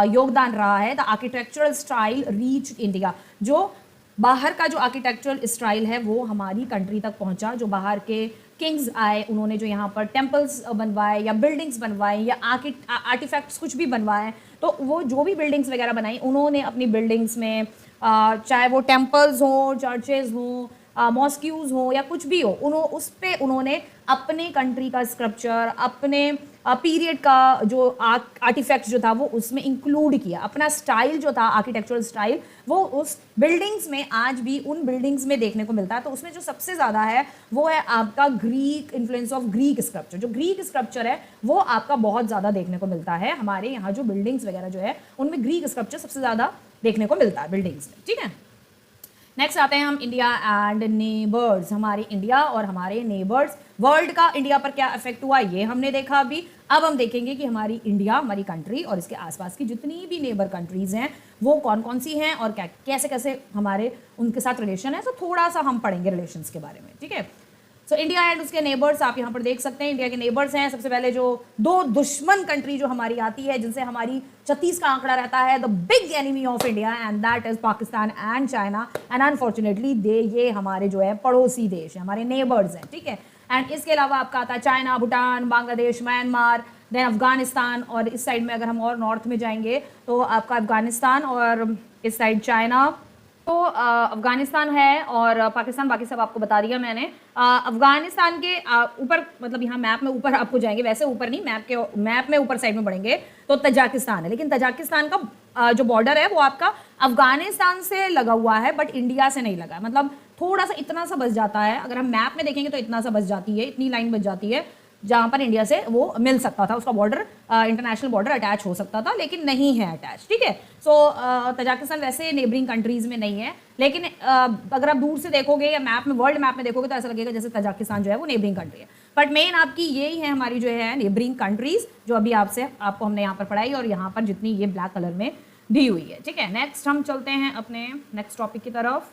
योगदान रहा है। The architectural style reach India, जो बाहर का जो आर्किटेक्चरल स्टाइल है वो हमारी कंट्री तक पहुंचा। जो बाहर के किंग्स आए, उन्होंने जो यहाँ पर टेम्पल्स बनवाए या बिल्डिंग्स बनवाए या आर्टिफैक्ट्स कुछ भी बनवाए, तो वो जो भी बिल्डिंग्स वगैरह बनाई उन्होंने अपनी बिल्डिंग्स में, चाहे वो टेम्पल्स हों, चर्चेज हों, मॉस्क्यूज हो या कुछ भी हो, उस पर उन्होंने अपने कंट्री का स्कल्पचर, अपने पीरियड का जो आर्टिफैक्ट्स जो था वो उसमें इंक्लूड किया। अपना स्टाइल जो था, आर्किटेक्चरल स्टाइल, वो उस बिल्डिंग्स में आज भी उन बिल्डिंग्स में देखने को मिलता है। तो उसमें जो सबसे ज़्यादा है वो है आपका Greek, influence of Greek sculpture. जो ग्रीक स्कल्पचर है वो आपका बहुत ज़्यादा देखने को मिलता है। हमारे यहाँ जो बिल्डिंग्स वगैरह जो है उनमें ग्रीक स्कल्पचर सबसे ज़्यादा देखने को मिलता है बिल्डिंग्स में, ठीक है। नेक्स्ट आते हैं हम इंडिया एंड नेबर्स। हमारी इंडिया और हमारे नेबर्स, वर्ल्ड का इंडिया पर क्या इफेक्ट हुआ ये हमने देखा अभी। अब हम देखेंगे कि हमारी इंडिया, हमारी कंट्री और इसके आसपास की जितनी भी नेबर कंट्रीज हैं वो कौन कौन सी हैं और क्या कैसे कैसे हमारे उनके साथ रिलेशन है। तो थोड़ा सा हम पढ़ेंगे रिलेशंस के बारे में, ठीक है। सो इंडिया एंड उसके नेबर्स आप यहाँ पर देख सकते हैं। इंडिया के नेबर्स हैं, सबसे पहले जो दो दुश्मन कंट्री जो हमारी आती है, जिनसे हमारी 36 का आंकड़ा रहता है, the big enemy of India and that is Pakistan and China. And unfortunately ये हमारे जो है पड़ोसी देश है, हमारे नेबर्स हैं, ठीक है। एंड इसके अलावा आपका आता है China, Bhutan, Bangladesh, Myanmar, then Afghanistan, और इस साइड में अगर हम और नॉर्थ में जाएंगे तो आपका अफगानिस्तान और इस साइड चाइना। तो अफगानिस्तान है और पाकिस्तान, बाकी सब आपको बता दिया मैंने। अफगानिस्तान के ऊपर, मतलब यहाँ मैप में ऊपर आपको जाएंगे, वैसे ऊपर नहीं, मैप में ऊपर साइड में बढ़ेंगे तो तजाकिस्तान है। लेकिन तजाकिस्तान का जो बॉर्डर है वो आपका अफगानिस्तान से लगा हुआ है, बट इंडिया से नहीं लगा है। मतलब थोड़ा सा इतना सा बच जाता है, अगर हम मैप में देखेंगे तो इतना सा बच जाती है, इतनी लाइन बच जाती है जहाँ पर इंडिया से वो मिल सकता था, उसका बॉर्डर, इंटरनेशनल बॉर्डर अटैच हो सकता था, लेकिन नहीं है अटैच, ठीक है। सो तजाकिस्तान वैसे नेबरिंग कंट्रीज में नहीं है, लेकिन अगर आप दूर से देखोगे या मैप में, वर्ल्ड मैप में देखोगे तो ऐसा लगेगा जैसे तजाकिस्तान जो है वो नेबरिंग कंट्री है। बट मेन आपकी यही है हमारी जो है नेबरिंग कंट्रीज, जो अभी आपको हमने यहाँ पर पढ़ाई और यहाँ पर जितनी ये ब्लैक कलर में दी हुई है, ठीक है। नेक्स्ट हम चलते हैं अपने नेक्स्ट टॉपिक की तरफ।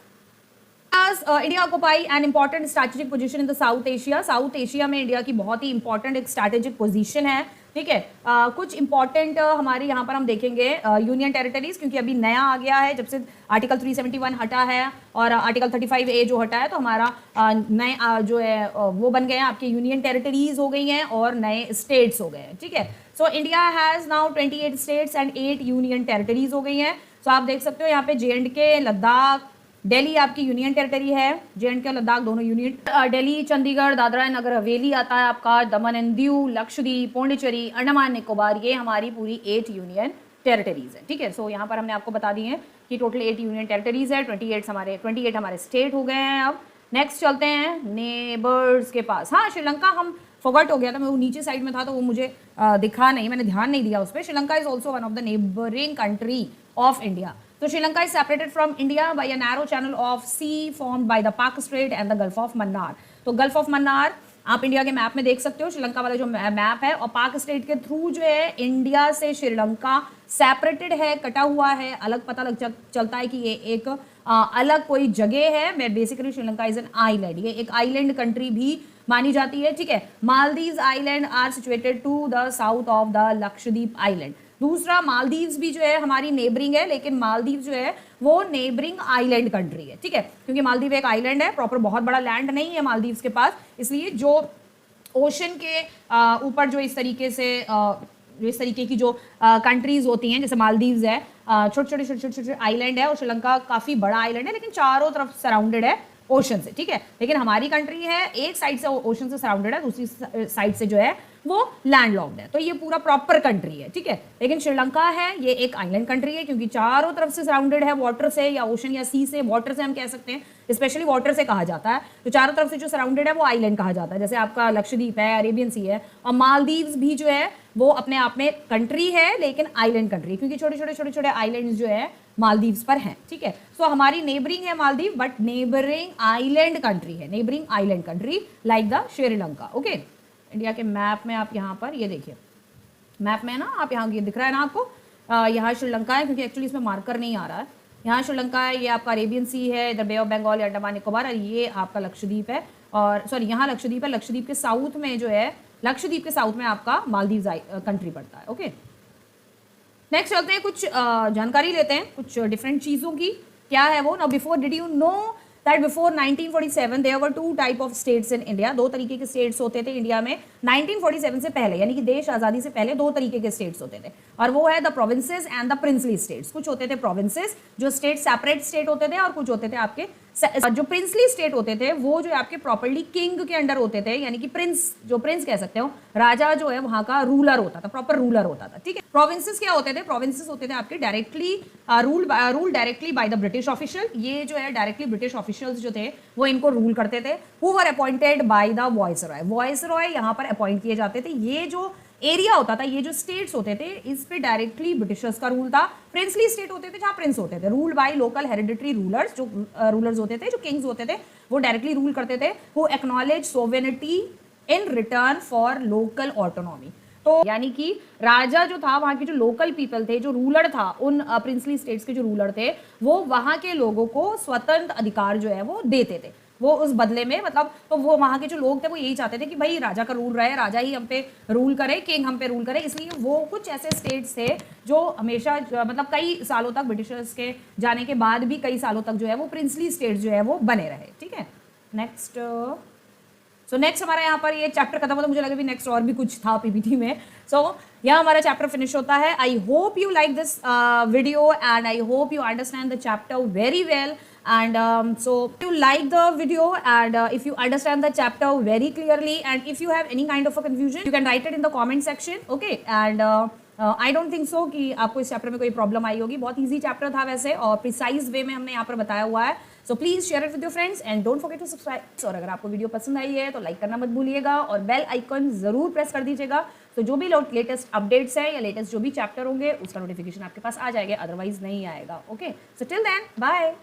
India occupy an important strategic position in the south Asia. South Asia में इंडिया की बहुत ही इंपॉर्टेंट एक स्ट्रैटेजिक पोजीशन है, ठीक है। कुछ इंपॉर्टेंट हमारे यहाँ पर हम देखेंगे यूनियन टेरिटरीज, क्योंकि अभी नया आ गया है, जब से आर्टिकल 371 हटा है और आर्टिकल 35A जो हटा है, तो हमारा नए जो है वो बन गए हैं, आपके यूनियन टेरिटरीज हो गई हैं और नए स्टेट्स हो गए हैं, ठीक है। So India has now 28 states and 8 union territories हो गई हैं। सो आप देख सकते हो यहाँ पे J&K, लद्दाख, दिल्ली आपकी यूनियन टेरिटरी है, J&K और लद्दाख दोनों यूनियन, दिल्ली, चंडीगढ़, दादरा एंड नगर हवेली आता है आपका, दमन एंड दीव, लक्षद्वीप, पौंडीचेरी, अंडमान निकोबार, ये हमारी पूरी 8 यूनियन टेरिटरीज है, ठीक है। सो यहाँ पर हमने आपको बता दी है कि टोटल 8 यूनियन टेरिटरीज है, 28 हमारे स्टेट हो गए हैं। अब नेक्स्ट चलते हैं नेबर्स के पास। हाँ, श्रीलंका हम फॉरगॉट हो गया था, मैं वो नीचे साइड में था तो वो मुझे दिखा नहीं, मैंने ध्यान नहीं दिया उस पर। Sri Lanka is also one of the neighbouring country of India. So Sri Lanka is separated from India by a narrow channel of sea formed by the Pak Strait and the Gulf of Mannar. तो Gulf of Mannar आप India के map में देख सकते हो श्रीलंका वाला जो map है, और पाक स्टेट के थ्रू जो है इंडिया से श्रीलंका सेपरेटेड है, कटा हुआ है, अलग पता लग चलता है कि ये एक अलग कोई जगह है। मैं basically Sri Lanka is an island, ये एक आइलैंड कंट्री भी मानी जाती है, ठीक है। Maldives island are situated to the south of the Lakshadweep island. दूसरा, मालदीव्स भी जो है हमारी नेबरिंग है, लेकिन मालदीव जो है वो नेबरिंग आइलैंड कंट्री है, ठीक है, क्योंकि मालदीव एक आइलैंड है, प्रॉपर बहुत बड़ा लैंड नहीं है मालदीव्स के पास, इसलिए जो ओशन के ऊपर जो इस तरीके की जो कंट्रीज होती हैं, जैसे मालदीव्स है, छोटे छोटे आइलैंड है, और श्रीलंका काफी बड़ा आइलैंड है, लेकिन चारों तरफ सराउंडेड है ओशन से, ठीक है। लेकिन हमारी कंट्री है एक साइड से ओशन से सराउंडेड है, दूसरी साइड से जो है वो लैंडलॉक्ड है, तो ये पूरा प्रॉपर कंट्री है, ठीक है। लेकिन श्रीलंका है ये एक आइलैंड कंट्री है, क्योंकि चारों तरफ से सराउंडेड है वाटर से, या ओशन या सी से, वाटर से हम कह सकते हैं, स्पेशली वाटर से कहा जाता है, तो चारों तरफ से जो सराउंडेड है वो आइलैंड कहा जाता है। जैसे आपका लक्षद्वीप है, अरेबियन सी है, और मालदीव्स भी जो है वो अपने आप में कंट्री है, लेकिन आइलैंड कंट्री, क्योंकि छोटे छोटे आइलैंड्स जो है मालदीव्स पर हैं, ठीक है। सो हमारी नेबरिंग है Maldives, but neighbouring island country है, neighbouring island country like the Sri Lanka, okay. India के मैप में आप यहाँ पर ये देखिए, मैप में है ना, आप यहाँ ये दिख रहा है ना आपको, यहाँ श्रीलंका है, क्योंकि एक्चुअली इसमें मार्कर नहीं आ रहा है, यहाँ श्रीलंका है, ये आपका अरेबियन सी है, इधर बे ऑफ बंगाल या अंडमान निकोबार, और ये आपका लक्षद्वीप है, और सॉरी यहाँ लक्षद्वीप है, लक्षद्वीप के साउथ में जो है, लक्षद्वीप के साउथ में आपका मालदीव्स कंट्री पड़ता है, ओके। नेक्स्ट चलते हैं, कुछ जानकारी लेते हैं कुछ डिफरेंट चीज़ों की, क्या है वो ना। Before, did you know that before 1947 there were two type of states in India, दो तरीके के स्टेट्स होते थे इंडिया में 1947 से पहले, यानी कि देश आज़ादी से पहले दो तरीके के स्टेट्स होते थे, और वो है the provinces and the princely states. कुछ होते थे प्रोविंसेस जो स्टेट सेपरेट स्टेट होते थे, और कुछ होते थे आपके जो प्रिंसली स्टेट होते थे वो जो आपके प्रॉपर्ली किंग के अंडर होते थे, यानी कि प्रिंस, जो प्रिंस कह सकते हो, राजा जो है वहां का रूलर होता था, प्रॉपर रूलर होता था, ठीक है। प्रोविंसेस क्या होते थे? प्रोविंसेस होते थे आपके directly rule directly by the British official. ये जो है डायरेक्टली ब्रिटिश ऑफिशियल्स जो थे वो इनको रूल करते थे, who were appointed by the viceroy. Viceroy यहाँ पर अपॉइंट किए जाते थे। ये जो एरिया होता था, ये जो स्टेट्स होते थे, इस पे डायरेक्टली ब्रिटिशर्स का रूल था। प्रिंसली स्टेट होते थे जहाँ प्रिंस होते थे, rule by local hereditary rulers, जो रूलर्स होते थे, जो किंग्स होते थे, वो डायरेक्टली रूल करते थे, who acknowledge sovereignty in return for local autonomy. तो यानी कि राजा जो था, वहाँ के जो लोकल पीपल थे, जो रूलर था, उन प्रिंसली स्टेट्स के जो रूलर थे, वो वहाँ के लोगों को स्वतंत्र अधिकार जो है वो देते थे। वो उस बदले में, मतलब, तो वो वहाँ के जो लोग थे वो यही चाहते थे कि भाई राजा का रूल रहे, राजा ही हम पे रूल करे, किंग हम पे रूल करे। इसलिए वो कुछ ऐसे स्टेट्स थे जो हमेशा, मतलब कई सालों तक, ब्रिटिशर्स के जाने के बाद भी कई सालों तक जो है वो प्रिंसली स्टेट्स जो है वो बने रहे, ठीक है। नेक्स्ट, सो नेक्स्ट हमारा यहाँ पर ये चैप्टर खत्म होता है। मुझे लगा भी नेक्स्ट और भी कुछ था पीपीटी में। सो यहाँ हमारा चैप्टर फिनिश होता है। I hope you like this video and I hope you understand the chapter very well. And so if you like the video and if you understand the chapter very clearly, and if you have any kind of a confusion, you can write it in the comment section, okay? And I don't think so कि आपको इस chapter में कोई problem आई होगी। बहुत easy chapter था वैसे, और प्रिसाइज वे में हमने यहाँ पर बताया हुआ है। So please share it with your friends and don't forget to subscribe. और अगर आपको वीडियो पसंद आई है तो लाइक करना मत भूलिएगा, और बेल आइकन ज़रूर प्रेस कर दीजिएगा, तो जो भी लेटेस्ट अपडेट्स है या लेटेस्ट जो भी चैप्टर होंगे उसका नोटिफिकेशन आपके पास आ जाएगा, अदरवाइज नहीं आएगा, okay? So till then, bye.